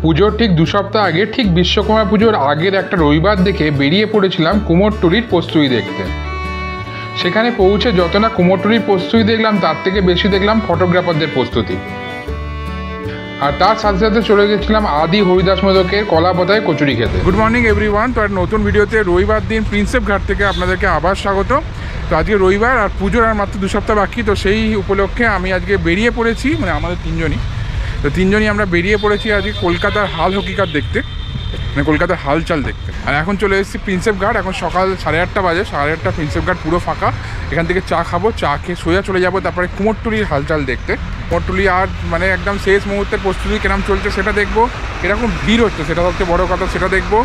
পুজোর ঠিক 2 সপ্তাহ আগে, ঠিক বিশ্বকর্মা পুজোর আগের একটা রবিবার দেখে বেরিয়ে পড়েছিলাম কুমোরটুলির প্রস্তুতি দেখতে। সেখানে পৌঁছে যত না কুমোরটুলির প্রস্তুতি দেখলাম, তার থেকে বেশি দেখলাম ফটোগ্রাফারদের প্রস্তুতি। আর তার সাথে সাথে চলে গেছিলাম আদি হরিদাস মোদকের কলাপাতায় কচুরি খেতে। Good morning everyone. তো একটা নতুন ভিডিওতে রবিবার দিন প্রিন্সেপ ঘাট থেকে আপনাদেরকে আবার স্বাগত। তো আজকে রবিবার আর পুজোর আর মাত্র 2 সপ্তাহ বাকি। তো সেই উপলক্ষে আমি আজকে বেরিয়ে পড়েছি, মানে আমাদের তিনজনই আমরা বেরিয়ে পড়েছি আজকে কলকাতার হাল হকিকত দেখতে, মানে কলকাতার হালচাল দেখতে। আর এখন চলে এসেছি প্রিন্সেপ ঘাট। এখন সকাল 8:30 বাজে। 8:30 প্রিন্সেপ ঘাট পুরো ফাঁকা। এখান থেকে চা খাবো, চা খেয়ে সোজা চলে যাবো তারপরে কুমোরটুলির হালচাল দেখতে। কুমোরটুলি আর মানে একদম শেষ মুহূর্তের প্রস্তুতি কেরম চলছে সেটা দেখবো, এরকম ভিড় হচ্ছে সেটা সবচেয়ে বড় কথা, সেটা দেখবো।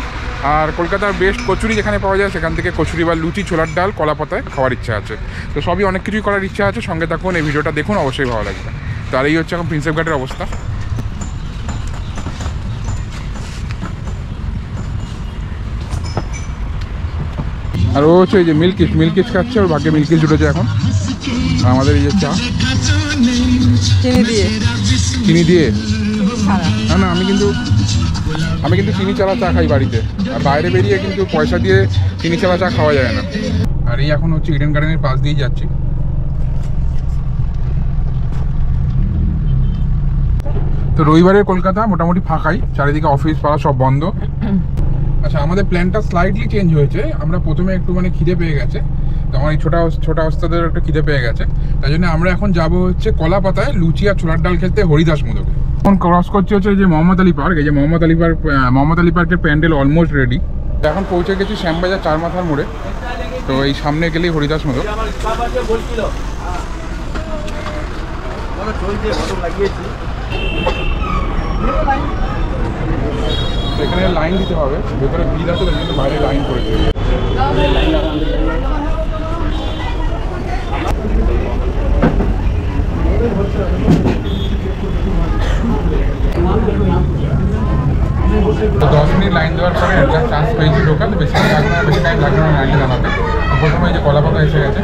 আর কলকাতার বেস্ট কচুরি যেখানে পাওয়া যায় সেখান থেকে কচুরি বা লুচি, ছোলার ডাল, কলাপাতায় খাওয়ার ইচ্ছা আছে। তো সবই অনেক কিছুই করার ইচ্ছা আছে। সঙ্গে থাকুন, এই ভিডিওটা দেখুন, অবশ্যই ভালো লাগবে। তো আর এই হচ্ছে এখন প্রিন্সেপ ঘাটের অবস্থা। আর ও হচ্ছে এই যে মিল্কিস খাচ্ছে, ওর ভাগ্যে মিল্কিস জুটেছে এখন। আমাদের এই যে চা চিনি দিয়ে না, আমি কিন্তু চিনি চালা চা খাই বাড়িতে। আর বাইরে বেরিয়ে কিন্তু পয়সা দিয়ে চিনি চালা চা খাওয়া যায় না। আর এই এখন হচ্ছে ইডেন গার্ডেনের পাশ দিয়েই যাচ্ছি। তো রবিবারের কলকাতা মোটামুটি ফাঁকাই, চারিদিকে অফিস পাড়া সব বন্ধ। আচ্ছা, আমাদের প্ল্যানটা স্লাইডলি চেঞ্জ হয়েছে। আমরা প্রথমে একটু মানে খিদে পেয়ে গেছে, তো আমার এই ছোটা ওস্তাদের একটু খিদে পেয়ে গেছে, তাই জন্য আমরা এখন যাব হচ্ছে কলাপাতায় লুচি আর ছোলার ডাল খেতে হরিদাস মোদকে। এখন ক্রস করছে হচ্ছে যে মোহাম্মদ আলী পার্ক। এই যে মোহাম্মদ আলী পার্কের প্যান্ডেল অলমোস্ট রেডি। এখন পৌঁছে গেছি শ্যামবাজার 4 মাথার মোড়ে। তো এই সামনে গেলেই হরিদাস মোদক। এখানে লাইন দিতে হবে, ভেতরে ভিড় আছে, তাই জন্য বাইরে লাইন করে দেবে। তো 10 মিনিট লাইন দেওয়ার পরে একটা চান্স পেয়েছি ঢোকার। বেশি টাইম লাগবে না লাইনে দাঁড়াতে। প্রথমে এই যে কলাপাতা এসে গেছে।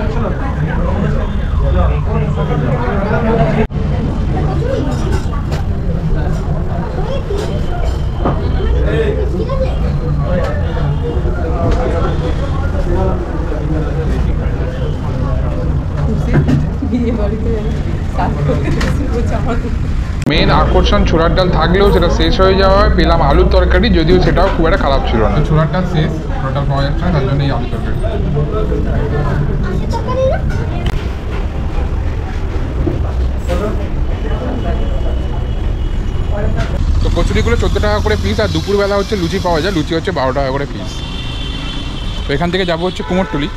মেন আকর্ষণ ছোলার ডাল থাকলেও সেটা শেষ হয়ে যাওয়ায় পেলাম আলুর তরকারি, যদিও সেটাও খুব একটা খারাপ ছিল না। ছোলার ডাল শেষ, ছোলার ডাল পাওয়া যাচ্ছে না, তার জন্য এই আলুর তরকারি। তো কচুরিগুলো 14 টাকা করে পিস। আর দুপুরবেলা হচ্ছে লুচি পাওয়া যায়, লুচি হচ্ছে 12 টাকা করে পিস। তো এখান থেকে যাবো হচ্ছে কুমোরটুলি।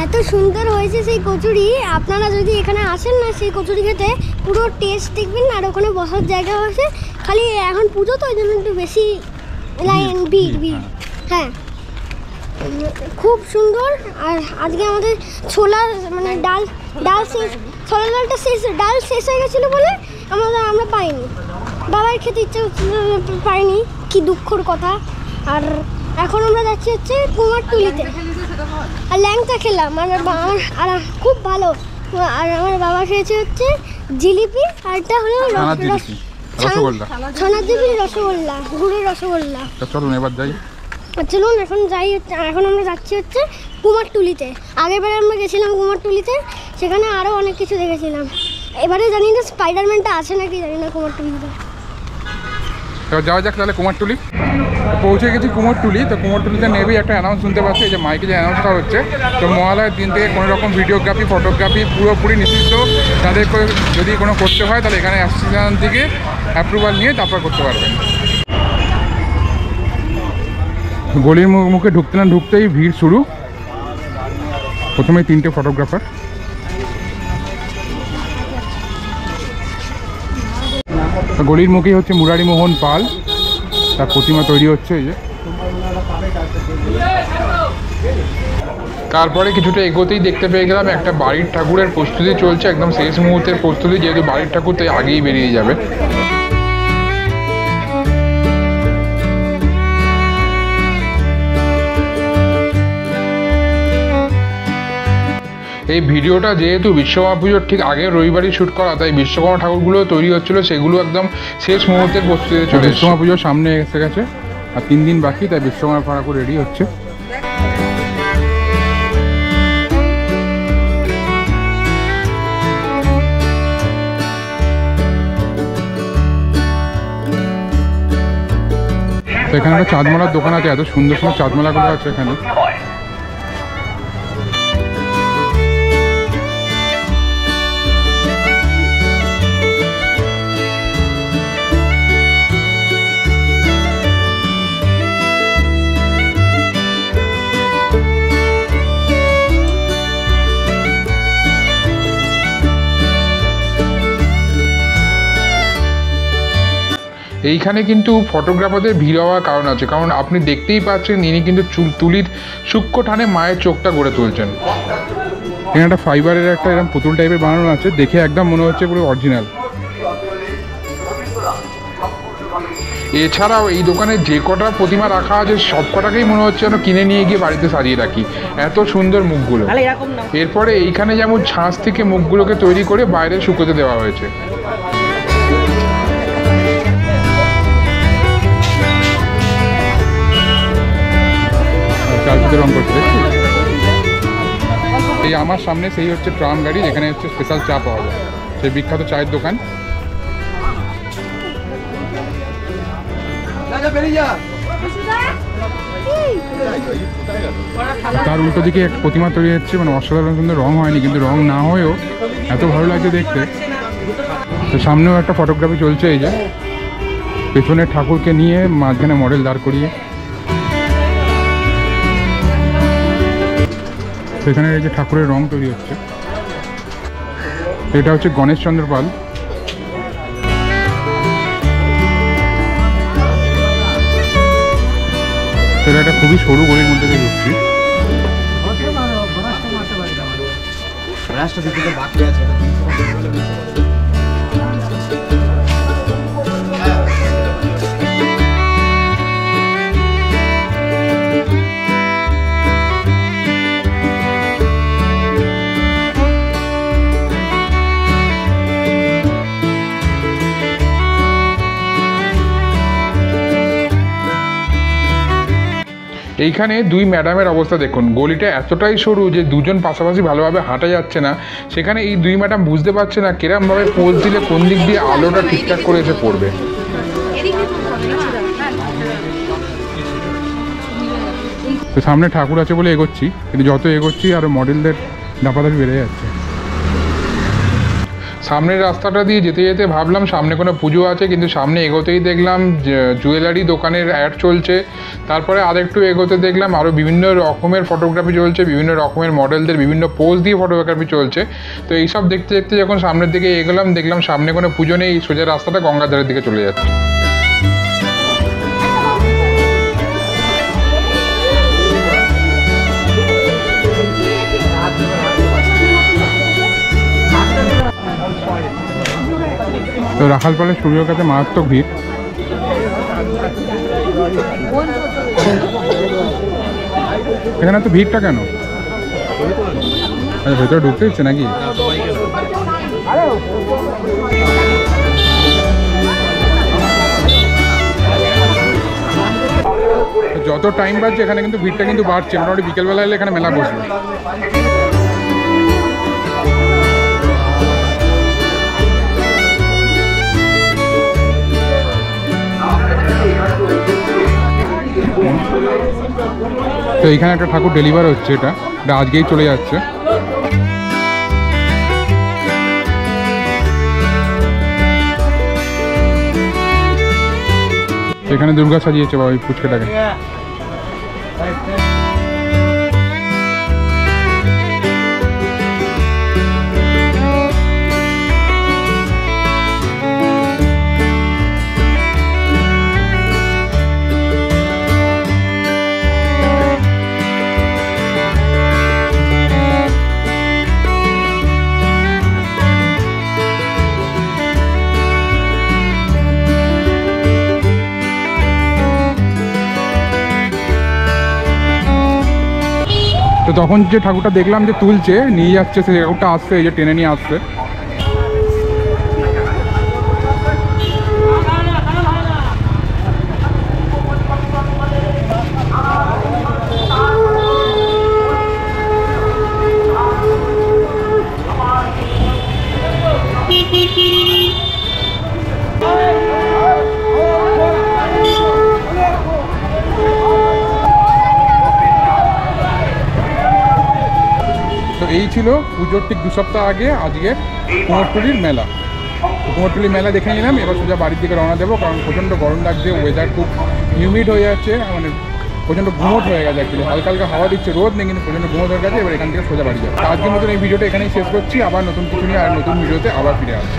এত সুন্দর হয়েছে সেই কচুরি, আপনারা যদি এখানে আসেন না সেই কচুরি খেতে, পুরো টেস্ট দেখবেন। আর ওখানে বসার জায়গা আছে, খালি এখন পুজো তো ওই জন্য একটু বেশি লাইন ভিড়। হ্যাঁ, খুব সুন্দর। আর আজকে আমাদের ছোলা মানে ডাল শেষ, ছোলা ডালটা শেষ, ডাল শেষ হয়ে গেছিলো বলে আমরা পাইনি। বাবার খেতে ইচ্ছা হচ্ছিল, পাইনি, কি দুঃখর কথা। আর এখন আমরা যাচ্ছি হচ্ছে কুমারটুলিতে। আর ল্যাংচা খেলাম আর খুব ভালো। আর আমার বাবা খেয়েছে হচ্ছে জিলিপি, আর এটা হলো ছানার রসগোল্লা, গুড়ের রসগোল্লা। চলুন এবার যাই। চলুন এখন যাই। এখন আমরা যাচ্ছি হচ্ছে কুমারটুলিতে। আগেরবারে আমরা গেছিলাম কুমারটুলিতে, সেখানে আরও অনেক কিছু দেখেছিলাম। এবারে জানি না স্পাইডারম্যানটা আছে নাকি, জানি না কুমারটুলিতে। এবার যাওয়া যাক তাহলে কুমারটুলি। পৌঁছে গেছি কুমোরটুলি। তো কুমোরটুলিতে নেবেই একটা অ্যানাউন্স শুনতে পাচ্ছি, এই যে মাইকে যে অ্যানাউন্সটা হচ্ছে। তো মহালয়ার দিন থেকে কোনো রকম ভিডিওগ্রাফি, ফটোগ্রাফি পুরোপুরি নিষিদ্ধ। তাদের যদি কোনো করতে হয় তাহলে এখানে অ্যাসোসিয়েশন থেকে অ্যাপ্রুভাল নিয়ে তারপর করতে পারবেন। গলির মুখে ঢুকতে না ঢুকতেই ভিড় শুরু। প্রথমে 3টে ফটোগ্রাফার। গলির মুখেই হচ্ছে মুরারি মোহন পাল, তার প্রতিমা তৈরি হচ্ছে। এই যে তারপরে কিছুটা এগোতেই দেখতে পেয়ে গেলাম একটা বাড়ির ঠাকুরের প্রস্তুতি চলছে, একদম শেষ মুহূর্তের প্রস্তুতি। যেহেতু বাড়ির ঠাকুর তাই আগেই বেরিয়ে যাবে। এই ভিডিওটা যেহেতু বিশ্বকর্মা পুজোর ঠিক আগের রবিবারই শ্যুট করা, তাই বিশ্বকর্মা ঠাকুরগুলো তৈরি হচ্ছিল, সেগুলো একদম শেষ মুহূর্তের প্রস্তুতিতে চলে এসেছে। বিশ্বকর্মা পুজোর সামনে এসে গেছে, আর 3 দিন বাকি, তাই বিশ্বকর্মা ঠাকুর রেডি হচ্ছে। তো এখানে একটা চাঁদমালার দোকান আছে, এত সুন্দর সুন্দর চাঁদমালাগুলো আছে এখানে। এইখানে কিন্তু ফটোগ্রাফারদের ভিড় হওয়ার কারণ আছে, কারণ আপনি দেখতেই পাচ্ছেন ইনি কিন্তু তুলির সূক্ষ্ম টানে মায়ের চোখটা গড়ে তুলছেন। এখানে একটা ফাইবারের একটা এরকম পুতুল টাইপের বানানো আছে, দেখে একদম মনে হচ্ছে পুরো অরিজিনাল। এছাড়াও এই দোকানে যে কটা প্রতিমা রাখা আছে সব কটাকেই মনে হচ্ছে যেন কিনে নিয়ে গিয়ে বাড়িতে সাজিয়ে রাখি, এত সুন্দর মুখগুলো। এরপরে এইখানে যেমন ছাঁচ থেকে মুখগুলোকে তৈরি করে বাইরে শুকোতে দেওয়া হয়েছে। চারদিকে রং করছে, দেখছি। এই আমার সামনে সেই হচ্ছে ট্রাম গাড়ি, যেখানে হচ্ছে স্পেশাল চা পাওয়া যায়, সেই বিখ্যাত চায়ের দোকান। তার উল্টো দিকে এক প্রতিমা তৈরি হচ্ছে, মানে অসাধারণ সুন্দর, রং হয়নি, কিন্তু রং না হয়েও এত ভালো লাগছে দেখতে। তো সামনেও একটা ফটোগ্রাফি চলছে, এই যে পেছনের ঠাকুরকে নিয়ে মাঝখানে মডেল দাঁড় করিয়ে। সেখানে এই যে ঠাকুরের রং তৈরি হচ্ছে, এটা হচ্ছে গণেশচন্দ্র পাল। সেটা একটা খুবই সরু গলির মধ্যে দিয়ে ঢুকছি। এইখানে দুই ম্যাডামের অবস্থা দেখুন, গলিটা এতটাই সরু যে দুজন পাশাপাশি ভালোভাবে হাঁটা যাচ্ছে না। সেখানে এই দুই ম্যাডাম বুঝতে পারছে না কিরমভাবে পোজ দিলে কোন দিক দিয়ে আলোটা ঠিকঠাক করে এসে পড়বে। তো সামনে ঠাকুর আছে বলে এগোচ্ছি, কিন্তু যত এগোচ্ছি আরও মডেলদের দাপাদাপি বেড়ে যাচ্ছে। সামনের রাস্তাটা দিয়ে যেতে যেতে ভাবলাম সামনে কোনো পুজো আছে, কিন্তু সামনে এগোতেই দেখলাম জুয়েলারি দোকানের অ্যাড চলছে। তারপরে আরেকটু এগোতে দেখলাম আরও বিভিন্ন রকমের ফটোগ্রাফি চলছে, বিভিন্ন রকমের মডেলদের বিভিন্ন পোজ দিয়ে ফটোগ্রাফি চলছে। তো এইসব দেখতে দেখতে যখন সামনের দিকে এগোলাম, দেখলাম সামনে কোনো পুজো নেই, সোজা রাস্তাটা গঙ্গাধারের দিকে চলে যাচ্ছে। তো রাখালপালের সূর্যর কাছে মারাত্মক ভিড়। এখানে তো ভিড়টা কেন? আচ্ছা, ভেতরে ঢুকতে দিচ্ছে নাকি? যত টাইম বাড়ছে এখানে কিন্তু ভিড়টা কিন্তু বাড়ছে, মোটামুটি বিকেলবেলা এলে এখানে মেলা বসবে। তো এইখানে একটা ঠাকুর ডেলিভার হচ্ছে, এটা আজকেই চলে যাচ্ছে। এখানে দুর্গা সাজিয়েছে বাবা ওই ফুচকাটাকে। তো তখন যে ঠাকুরটা দেখলাম যে তুলছে নিয়ে যাচ্ছে, সেই ঠাকুরটা আসছে, এই যে টেনে নিয়ে আসছে। তো এই ছিল পুজোর ঠিক 2 সপ্তাহ আগে আজকের কুমোরটুলির মেলা। কুমোরটুলির মেলা দেখে নিলাম, এবার সোজা বাড়ির দিকে রওনা দেবো, কারণ প্রচণ্ড গরম লাগছে, ওয়েদার খুব হিউমিড হয়ে যাচ্ছে, মানে প্রচণ্ড গুমোট হয়ে গেছে অ্যাকচুয়ালি। হালকা হালকা হাওয়া দিচ্ছে, রোদ নেই কিন্তু প্রচণ্ড গুমোট হয়ে গেছে। এবার এখান থেকে সোজা বাড়ি যাবো। আজকের মতন এই ভিডিওটা এখানেই শেষ করছি, আবার নতুন কিছু নিয়ে আর নতুন ভিডিওতে আবার ফিরে আসছি।